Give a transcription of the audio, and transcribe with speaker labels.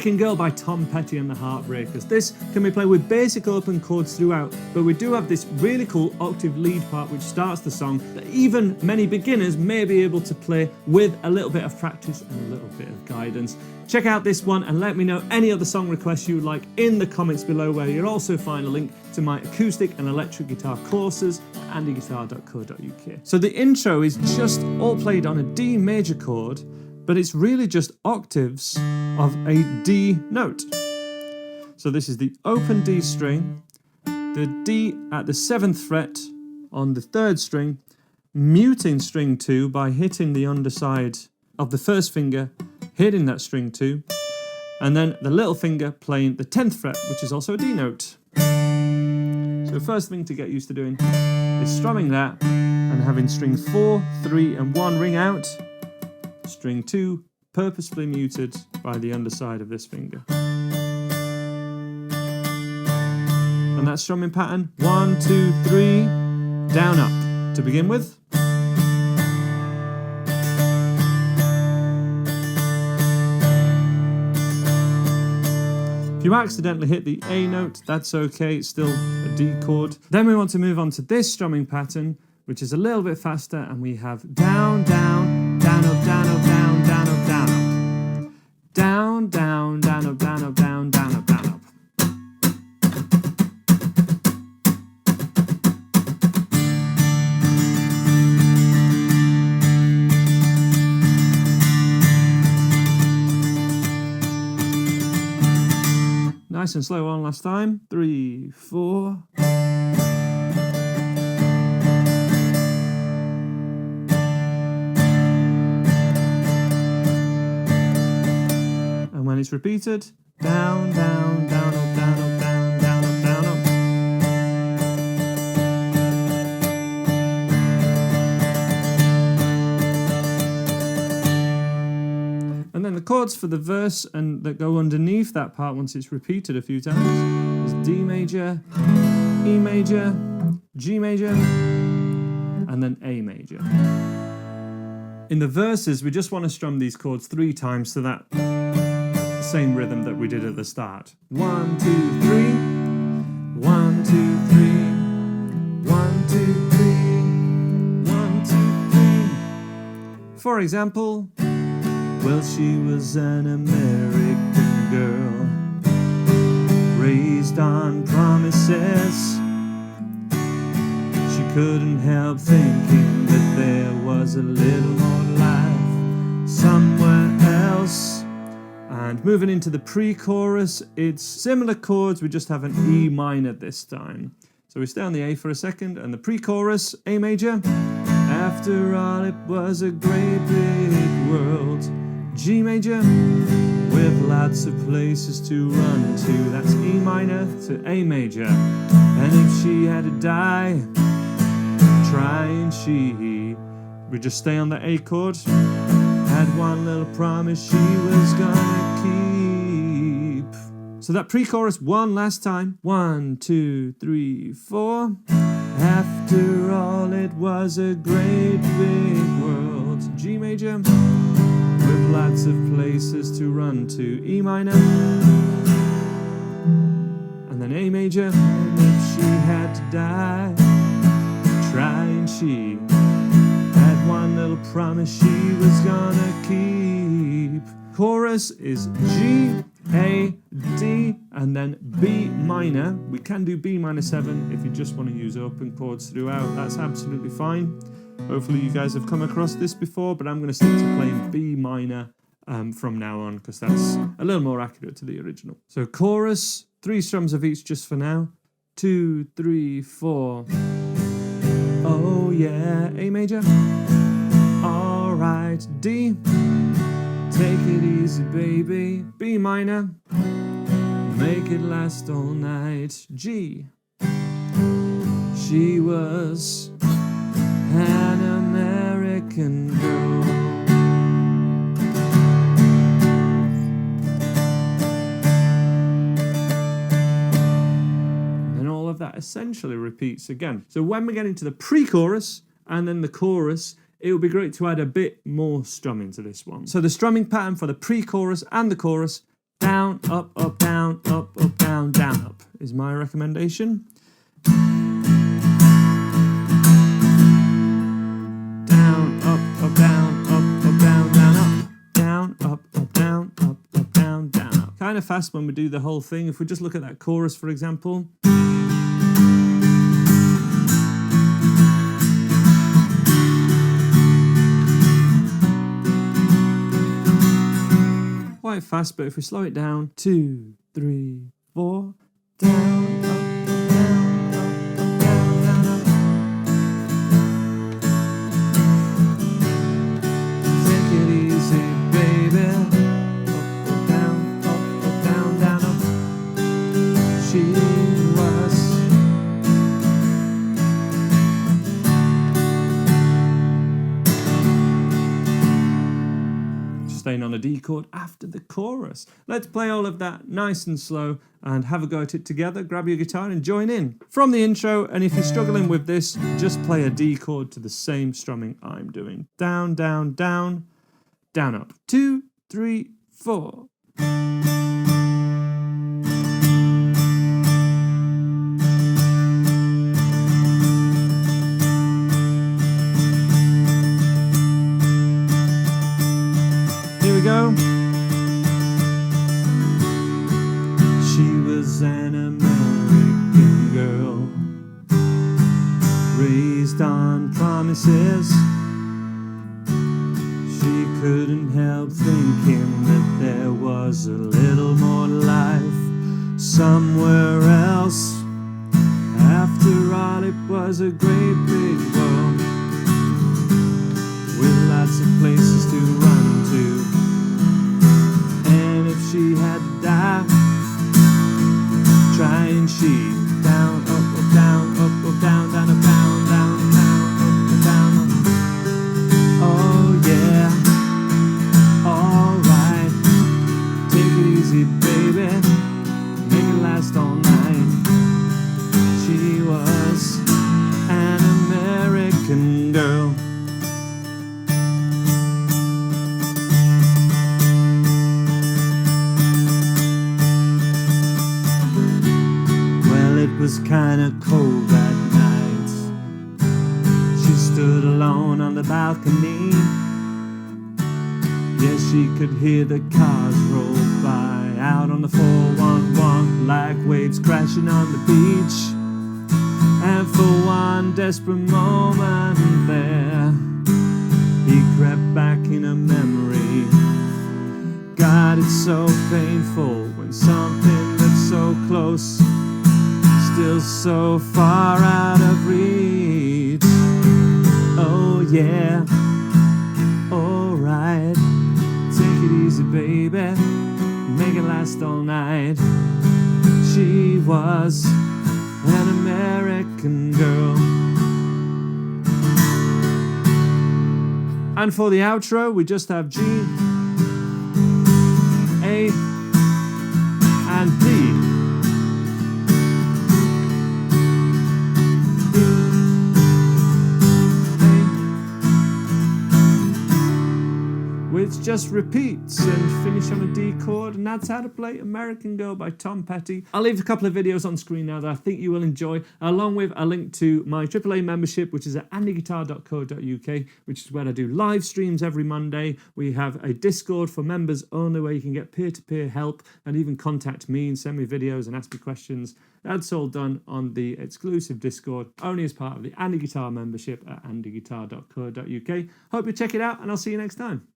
Speaker 1: American Girl by Tom Petty and the Heartbreakers. This can be played with basic open chords throughout, but we do have this really cool octave lead part which starts the song that even many beginners may be able to play with a little bit of practice and a little bit of guidance. Check out this one and let me know any other song requests you would like in the comments below, where you'll also find a link to my acoustic and electric guitar courses at andyguitar.co.uk. So the intro is just all played on a D major chord, but it's really just octaves of a D note. So this is the open D string, the D at the 7th fret on the 3rd string, muting string 2 by hitting the underside of the 1st finger, hitting that string 2, and then the little finger playing the 10th fret, which is also a D note. So first thing to get used to doing is strumming that and having strings 4, 3 and 1 ring out, string 2 purposefully muted by the underside of this finger. And that strumming pattern, 1, 2, 3, down, up, to begin with. If you accidentally hit the A note, that's okay, it's still a D chord. Then we want to move on to this strumming pattern, which is a little bit faster, and we have down, down, down, up, down, up, down, down, up, down, up. Down, down, down, up, down, up, down, down, up, down, up. Nice and slow one last time. 3, 4. And when it's repeated, down, down, down, up, down, up, down, down, up, down, up. And then the chords for the verse and that go underneath that part once it's repeated a few times is D major, E major, G major, and then A major. In the verses, we just want to strum these chords 3 times to that same rhythm that we did at the start. 1, 2, 3, 1, 2, 3, 1, 2, 3, 1, 2, 3. For example, well, she was an American girl, raised on promises. She couldn't help thinking that there was a little more life somewhere else. And moving into the pre-chorus, it's similar chords, we just have an E minor this time. So we stay on the A for a second, and the pre-chorus, A major. After all, it was a great big world. G major, with lots of places to run to. That's E minor to A major. And if she had to die trying, we just stay on the A chord. Had one little promise she was gonna keep. So that pre-chorus one last time. 1, 2, 3, 4. After all, it was a great big world. G major, with lots of places to run to. E minor, and then A major. And if she had to die trying, she had one little promise she was gonna keep. Chorus is G, A, D, and then B minor. We can do B minor 7 if you just want to use open chords throughout. That's absolutely fine. Hopefully you guys have come across this before, but I'm going to stick to playing B minor from now on, because that's a little more accurate to the original. So chorus, 3 strums of each just for now. 2, 3, 4. Oh yeah, A major. All right, D. Take it easy, baby. B minor. Make it last all night. G. She was an American girl. And all of that essentially repeats again. So when we get into the pre-chorus and then the chorus, it would be great to add a bit more strumming to this one. So the strumming pattern for the pre-chorus and the chorus: down, up, up, down, up, up, down, down, up is my recommendation. Down, up, up, down, up, up, down, down, up, down, up, up, down, up, up, down, down, up. Kind of fast when we do the whole thing. If we just look at that chorus, for example. Quite fast, but if we slow it down, 2, 3, 4, down, up, down, up, up, down, down, up. Take it easy, baby. Up, up, down, down, up. She was. Staying on a D chord after the chorus. Let's play all of that nice and slow and have a go at it together. Grab your guitar and join in from the intro. And if you're struggling with this, just play a D chord to the same strumming I'm doing. Down, down, down, down, up. 2, 3, 4. Go. She was an American girl, raised on promises. She couldn't help thinking that there was a little more life somewhere else. After all, it was a great big world with lots of places to run to. She had to die trying. She down, up, up, down, up, up, down, down, up, down, down, down, up, up, down, up. Oh yeah, alright. Take it easy, baby. Make it last all night. She was an American girl. It was kinda cold that night. She stood alone on the balcony. Yes, she could hear the cars roll by out on the 411 like waves crashing on the beach. And for one desperate moment there, he crept back in a memory. God, it's so painful when something that's so close still so far out of reach. Oh yeah, alright. Take it easy, baby. Make it last all night. She was an American girl. And for the outro, we just have G, A, and D. Which just repeats and finish on a D chord, and that's how to play American Girl by Tom Petty. I'll leave a couple of videos on screen now that I think you will enjoy, along with a link to my AAA membership, which is at andyguitar.co.uk, which is where I do live streams every Monday. We have a Discord for members only where you can get peer-to-peer help and even contact me and send me videos and ask me questions. That's all done on the exclusive Discord, only as part of the Andy Guitar membership at andyguitar.co.uk. Hope you check it out, and I'll see you next time.